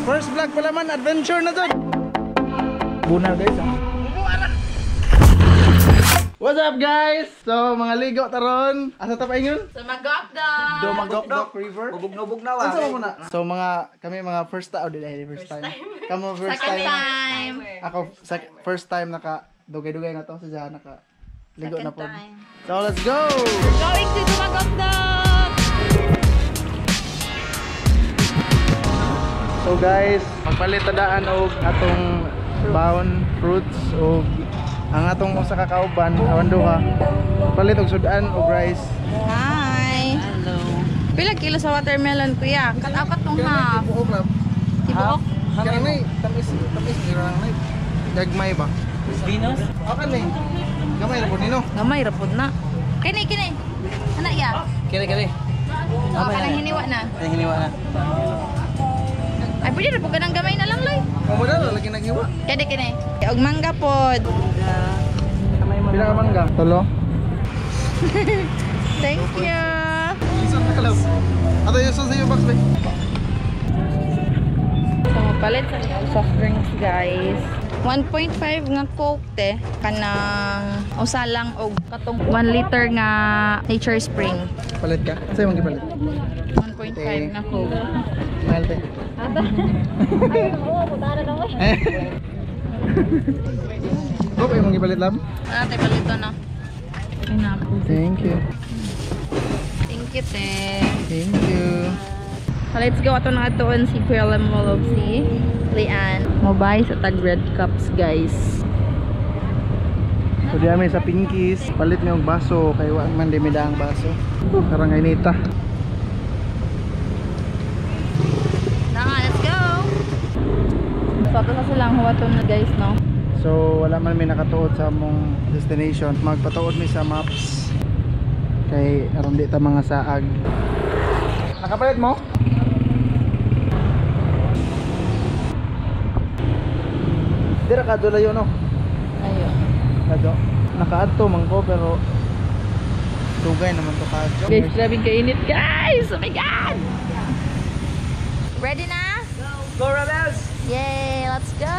First vlog pala man, adventure na to. Bunar guys ah. What's up guys? So mga ligo taron. Asa ta paingon? Sa Magokdok. Do Magokdok River. Bubog na wa. Asa mo muna? So kami mga first time first time. Kamo first Second time. time. Ako first time naka dugay-dugay na to sa diha naka ligo na po. time. So let's go. Going to Magokdok. So guys, magpalit tadaan og atong baon fruits og ang atong usa ka kauban awan duha. Palit og sudan og rice. Hi. Hello. Pila kilo sa watermelon kuya? Kat-apat tong half. Buok na. Tibuok? Kanang nay tamis irang nay. Gagmay ba? Dinos? Okay ni. Gamay ra pud nino. Gamay ra pud na. Kini. Ana ya. Kiri. Oh, kanang hiniwa na. Ay hiniwa na. Ay pwede ra pud kanang gamay na lang loy. Pamudal lagi naghiwa. Kini. Og mangga pod. Pila ka mangga? Tulo. Thank you. Isan na kalaw. Ato yung sa iyo box bay. So, mapalit sa soft drinks guys. 1.5 nga Coke te. Kanang usa lang og katong 1 liter nga Nature Spring. Palit ka? Sa'yo mong gipalit? 1.5 nga Coke. Mahal te. Ata. Oo, putara na mo. Bok, ay mong gipalit lam? Wala tayo palito na. Thank you. Thank you te. Thank you. So, let's go. Ato na atoon si Kuya Lemol of si Lian. Mobile sa tag red cups guys. So di amin sa Pinkies, palit niyo og baso kay wa man di midang baso. Karang inita. Let's go. So, ato na silang huwaton na guys, no? So wala man may nakatuod sa among destination. Magpatuod mi sa maps. Kay aron di ta mga saag. Nakapalit mo? Dira ka dulayo no. Ayun. Kado. Nakaadto man ko pero dugay naman to kadyo. Guys, grabing kainit guys! Oh my God! Ready na? Go Rebels! Yay! Let's go!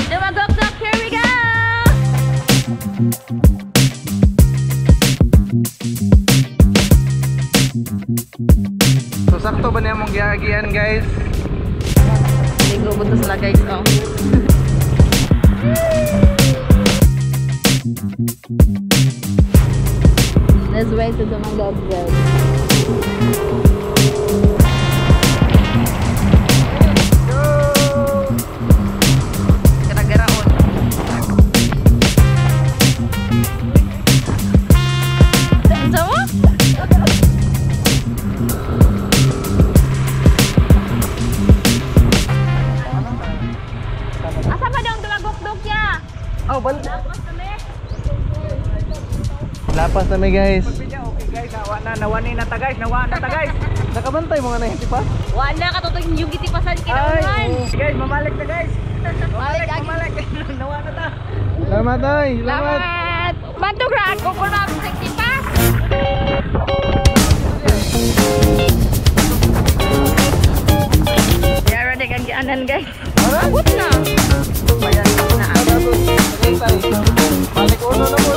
Dumagok-dok! Here we go! So sakto ba niya mong giagian guys? Ligo po to sila guys, oh. Let's wait to Dumagok-dok. Gara-garaon. Saan mo? Asa pa daw Dumagok-dok ya? Oh, balik. Lapas na may guys. Okay guys, nawani na ta guys, Nakabantay mo nga na hindi pa? Wala ka totoo yung gitipasan kinaunan. Guys, mamalik na guys. Mamalik. Nawa na ta. Salamat ay. Salamat. Salamat! Matugra ako ko na sa tipas! Yara na kang gianan guys. What na? Ayan na. Balik ulo na po.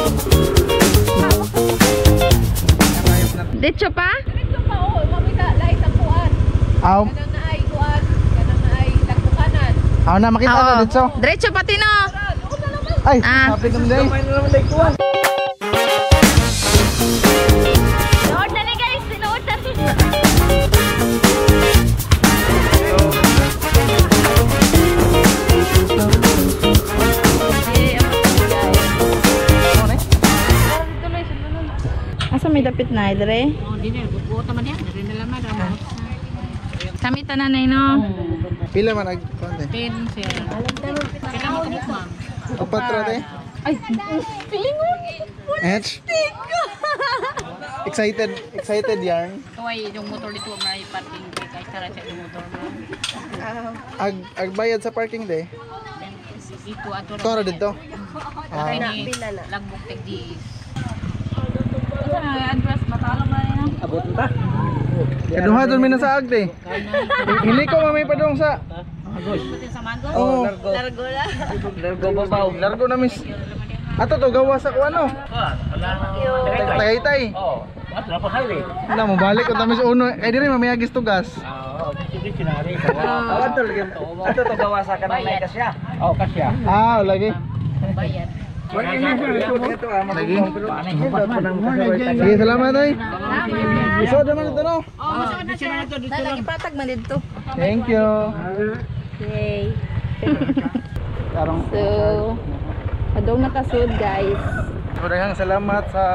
Dicho pa? Dito pa oh, makita light ang kuan. Aw. Kanang na ay kuan, kanang na ay tagbukanan. Aw na makita Oo. na dito. Diretso pati no. Doon na naman. Ay, Ah. sabi ko din. May naman like kuwan. Sinuod na ni guys, sinuod na. Asa may dapit na dire? Oh, di na bubuot man yan. Dari na laman daw. Kami tananay no. Pila man ag konti. 10 sir. Kita mo kumukmang. Upat ra te. Ay, pilingon. Edge. Excited yarn. Kaway yung motor dito may parking kay tara sa motor mo. Agbayad sa parking day. Dito ato Tara dito. Ah, ni lagbok tag di. Sa address matalo ba yan? Abot ta. Kaduha doon may nasa agte. Hindi ko mamay pa dong sa. Buti sa mango. Oh, Largo la. Largo babaw. largo na miss. Ato to gawa sa kuano. Tagaytay. Oh, at dapat highway. Na mo balik ko tamis uno. Kay diri mamaya gis tugas. Oo, sige sinari. Ato lagi. Ato to gawa sa kanang may kasya. Oh, kasya. Ah, lagi. Bayad. Lagi. Sige, salamat oy. Iso naman ito no. Oh, masama na siya. Lagi patag man dito. Thank you. Yay. Karong So, adong nakasud guys. maraming salamat sa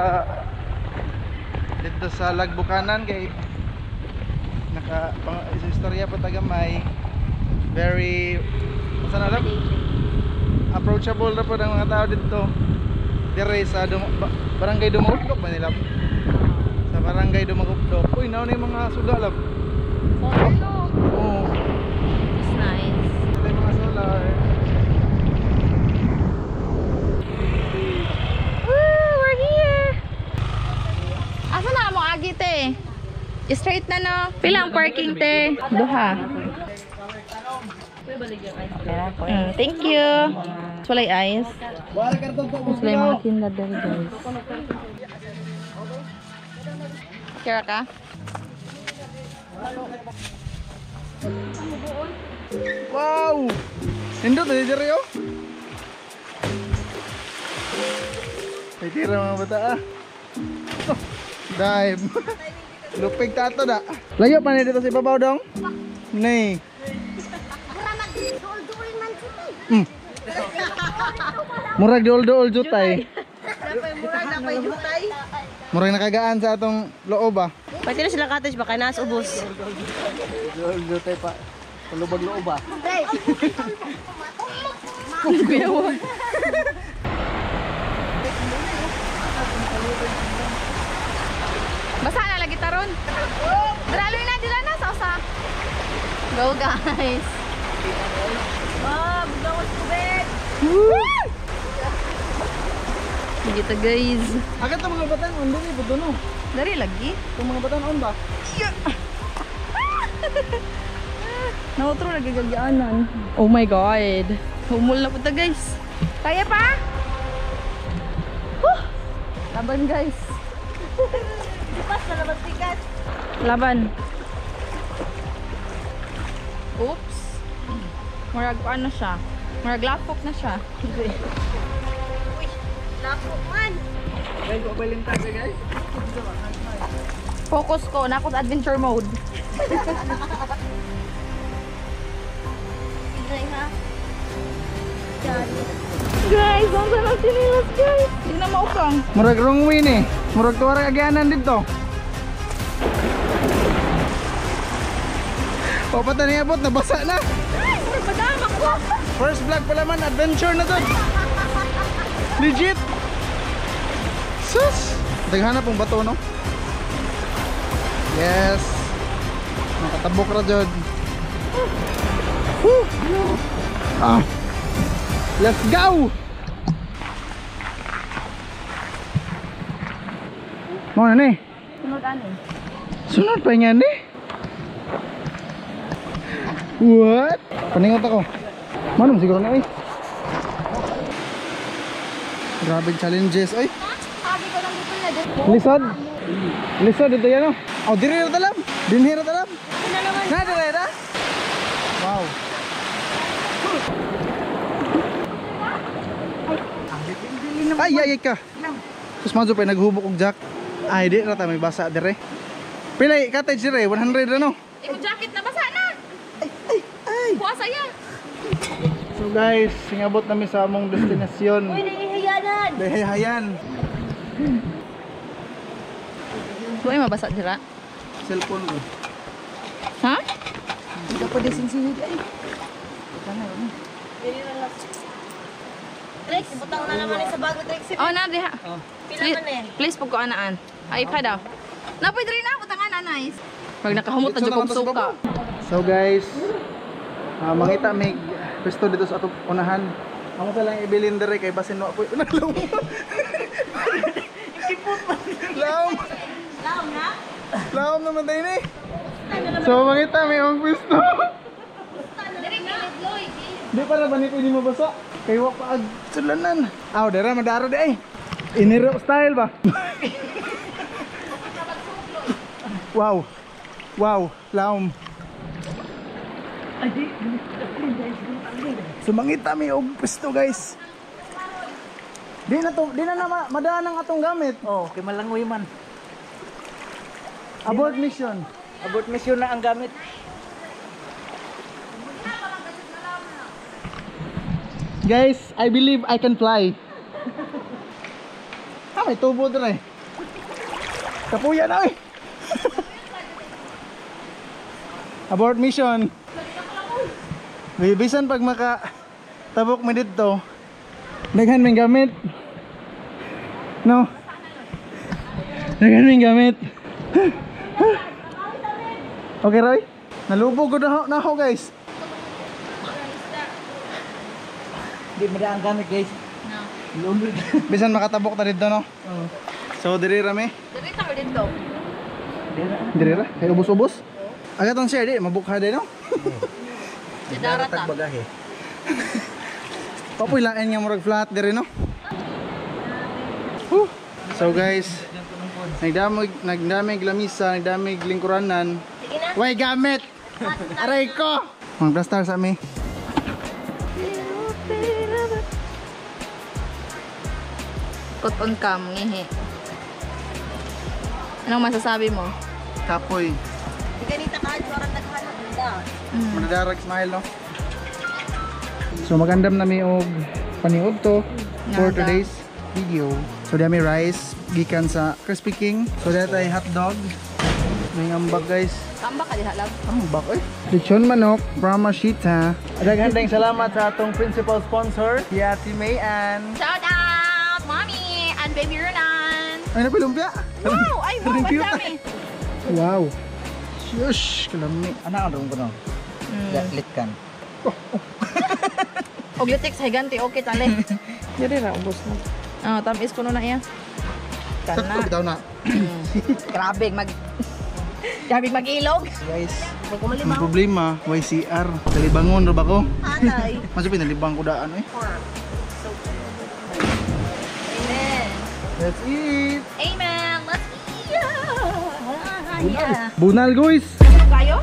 dito sa Lagbukanan kay naka istorya pa tagamay. Very sana lang approachable na po ng mga tao dito. Dire sa barangay Dumagupdok ba nila? Sa barangay Dumagupdok. Uy, naon yung mga sugalab. Oo. It's nice. Ito yung mga solar. Woo, we're here. Asa na mo agi te? Straight na no. Pila ang parking te? Duha. Thank you. Sulay ice. Sulay mga tinda dali guys. Kira ka? Wow! Nindot na dito rin Ay tira mga bata ah. Oh, dive. Lupig tato da. Layo pa na dito sa ibabaw dong? Nay. Murag dool-dool jutay. Murag nakagaan sa atong loob ah. Pati na sila cottage baka nas ubos. Dool jutay pa. Palubag loob ah. Basa na lagi taron. Draloy na dila na sa usa. Go guys. Begitu guys. Agad ang mga batan on din ibo no. Dari lagi. Itong mga batan on ba? Nautro lagi gagyaanan. Oh my god. Humul na po ta guys. Kaya pa? Laban guys. Pas na labas tikat. Laban. Oops. Murag ano siya? Murag lapok na siya. Lapok man. Guys, pabalin tayo guys. Focus ko na ako sa adventure mode. Enjoy ha. Guys, ang sarap sinilas guys. Hindi na maupang. Murag wrong way ni. Murag tuwara agyanan dito. Papata niya abot, nabasa na. Padama ko. First vlog pala man, adventure na to. Legit. Sus. Daghanap pong bato no. Yes. Nakatabok ra jud. Ah. Let's go. Mo na ni. Sunod ani. Sunod pa nga ni. What? Paningot ako. Manong siguro na eh. Grabe challenges ay. Agi ko lang dito na dito. Lisod. Lisod dito yan oh. Oh, diri ra talam. Dinhi ra talam. Na diri ra. Wow. Ay, ay, ka. Tapos manso pa naghubok og jack. Ay, di ra ta may basa dire. Pilay cottage dire 100 ra no. Imo jacket na basa na. Ay. Puasa ya. So guys, singabot namin sa among destinasyon. Uy, nahihiyanan. Dahayan. Buhay mabasa dira. Cellphone ko. Ha? Hindi pa desinsinig ay. Rex, butang na naman sa bago Rex. Oh, na diha. Pila man eh. Please pag ko anaan. Ay pa daw. Napoy diri na utang ana nice. Pag nakahumot na jud kog suka. So guys, mangita may pwesto dito sa atong unahan. Amo sa lang ibilin dire kay basin no apoy unang laom. Laom. Laom na? Laom naman tayo ni. So mangita may ang pwesto. Di para ba ni pwede mabasa? Kay wa pa ag sulanan. Aw, dara madaro di ay. Iniro style ba? Wow. Wow, laom. So mangita may og pwesto guys. Di na madaan ang atong gamit. Oh, kay malangoy man. Abort mission. Abort mission na ang gamit. Guys, I believe I can fly. May tubo doon eh. Kapuya na eh. Abort mission. Bisan pag tabok mo dito, daghan may gamit. No. Daghan may gamit. Okay, Roy? Nalubog ko na ako, guys. Hindi mo ang gamit, guys. No. Bisan makatabok ta dito, no? Oo. So, diri rami. Dito mo dito. Diri ra. Kay ubos-ubos. Aga tong share di, mabukha din, no? Si Darata. Bagahe. Papoy lain nga murag flat diri, no? So, guys, nagdamig lamisa, nagdamig lingkuranan. Way gamit. Aray ko. Mang plastar sa mi. Put on cam, ngihi. Anong masasabi mo? Kapoy. Ganita ka, suwarang naghanap nila. Manadarag smile, no? So magandam na mi og paniud to for Nada. today's video. So dami rice gikan sa Crispy King. So that ay hot dog. May ambag guys. Kamba ka diha lang. Ambag oy. Lechon manok from Mashita. Daghan salamat sa atong principal sponsor, si Ate Mayan. Shout out, Mommy and Baby Runan. Ay napilumpia. Wow, ay wow, ang dami. Wow. Shush, kalami. Ana ang ko no. Litkan. Og litik sa higanti, okay tali. Diri ra ubos na. Ah, tamis ko na iya. Sakto Kana. bitaw na. Grabe mag-ilog. Guys, ang problema, YCR. Talibangon ra ba ko? Anay. Masuk pinalibang ko daan eh. Amen. Let's eat. Amen. Let's eat. Yeah. Bunal guys. Kayo?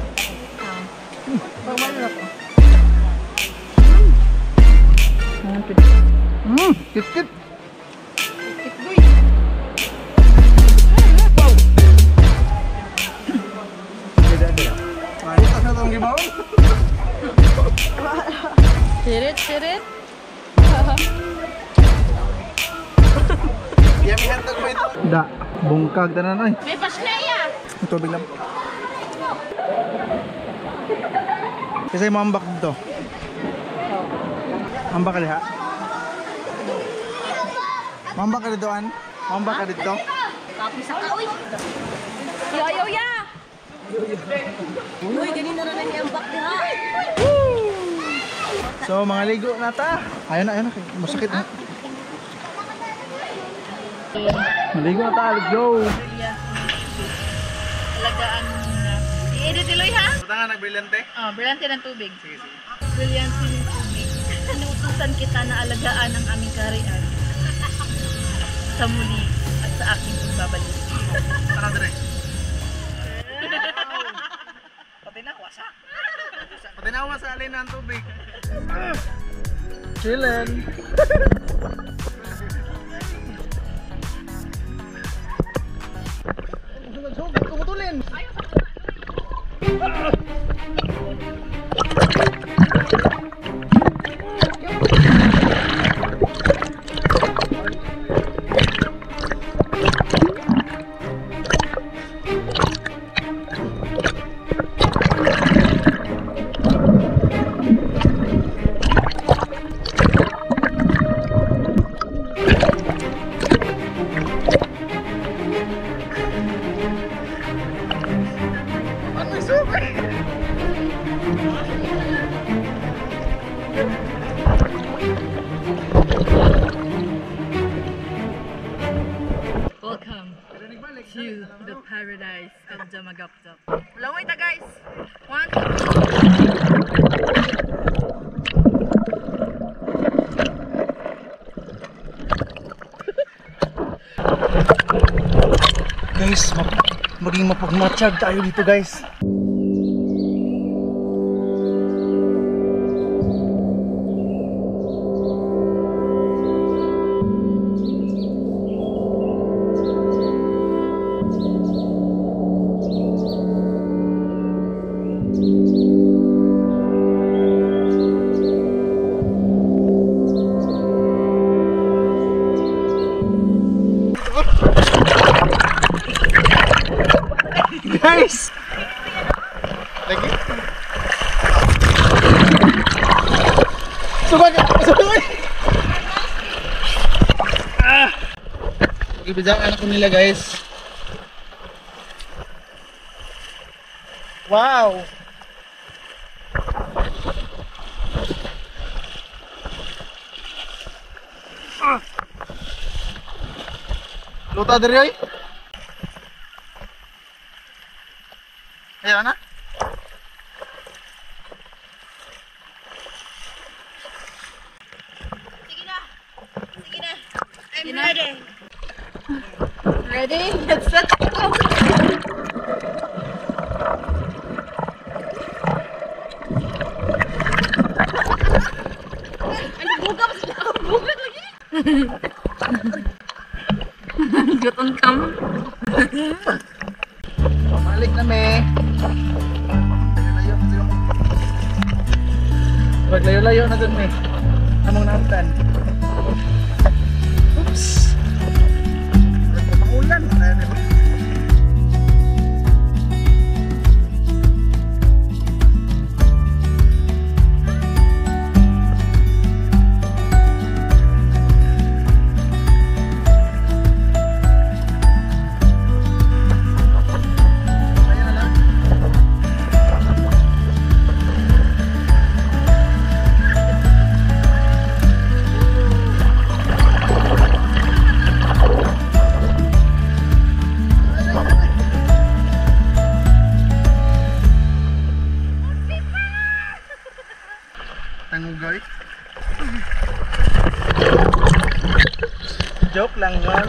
Bawal na po. Kit-kit. Bukas na itong gibaw. Sirit, sirit. Yami hantag mo ito. Da, bungkag tanan ay. May pasnaya. Tubig lang. Kasi mambak dito. Mambak ka diha. Mambak ka dito an. Mambak ka dito. Tapos sa kaoy. Yo, yo, ya. Uy, ganun na rin yung ambak diha. So mga ligo na ta. Ayun na. Masakit na. Maligo na ta. Let's go. Alagaan muna. I-edit iloy ha? Punta nga nagbrilyante. Oh, brilyante ng tubig. Sige. Brilyante ng tubig. Inuutusan kita na alagaan ang aming kaharian. Sa muli at sa aking pagbabalik. Tara dire. Pati na wasa alin ng tubig. Chillin. Sugod, kumutulin. Ano yung super? Dyan magap-tap. Laway ta guys. 1, 2. Guys, maging mapagmatsyag tayo dito guys. Guys! Lagi? Subay! Subay! Ibigyan ako nila guys. Wow! Luta dari oy? Ayan na. I'm ready. Ready? Let's set go. Ano buka pa sila? Buka lagi. Gutom kam. Balik na me. Maglayo-layo na dun me. Among naamtan. Oops. Maulan. Tanggay. Joke lang yun.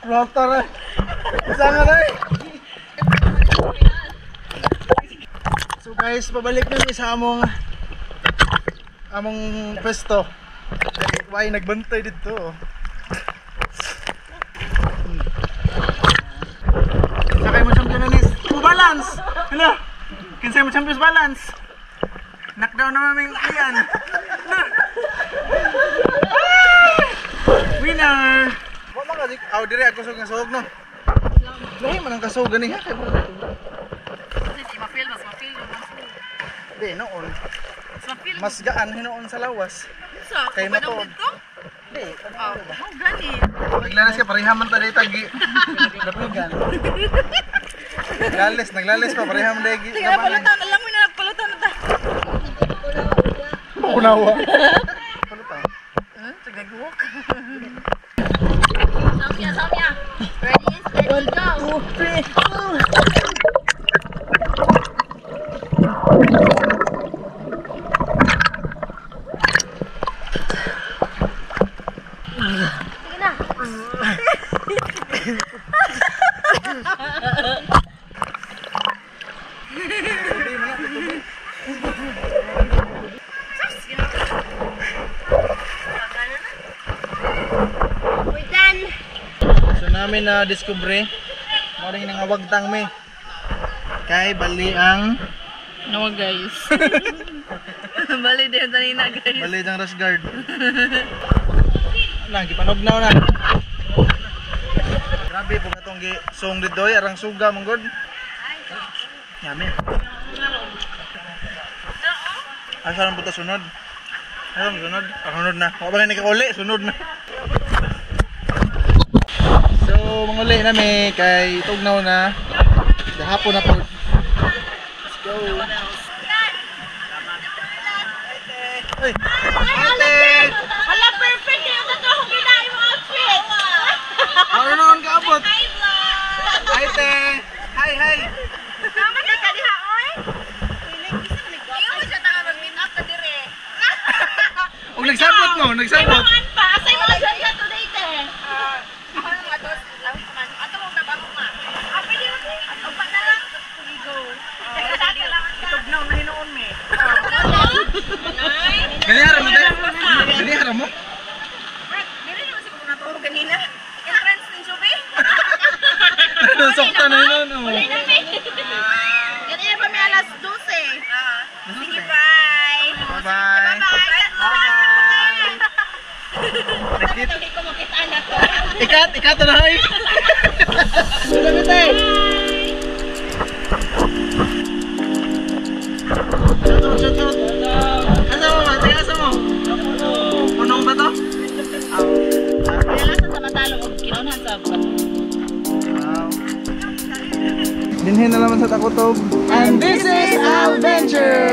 Rota na. Isa nga na eh. So guys, pabalik na sa among pwesto. Why nagbantay dito. Sakay mo champion na nis. Balance! Hala! Kinsay mo champions balance! Knockdown na maming iyan! Winner! Wala man kasi, dire ako kasog nga sog no? Lahi man ang kasog gani ha? Kasi di ma-feel, mas ma-feel yung masog. Hindi, noon. Mas ma-feel. Mas gaan hinoon sa lawas. Sa, Kay kung matuod. dito? Hindi, Oh, gani. naglalas ka, parihaman ta dito tagi. Dapigan. Naglalis pa, parihaman dito. Sige na, palutan. Alam mo na, palutan na ta. Punawa. Palutan. Sige, guwak. Samya, Samya. Ready, steady, go. 2, 3, 4. So namin na discovery maring nangawagtang me kay bali ang No guys. Bali din tanina guys. bali ang rush guard. Lang gipanugnaw na. Grabe po katong gi song dito arang suga mong god. Yami. Asa lang puta sunod? Asa sunod? Sunod na. Wa ba ni kauli sunod na. So manguli na mi kay tugnaw na. Gahapon na po. Let's go. Ay! Ate! Hala, perfect yung totoo kong ginahin mo outfit! nagsabot. pa, asay mga dyan ka today, te. Ganihara mo tayo? Ganihara mo? Nasokta na yun, oh. Ganyan pa may alas 12. Sige, bye. Bye-bye. Nakita. Hindi ko makita na to. Ikat na hay. Sudah bete. Shout. Asa mo? Asa mo? Punong ba to? Pinalasan sa matalong og kinaunahan sa Wow. Dinhin na naman sa Takotob. And this is Adventure!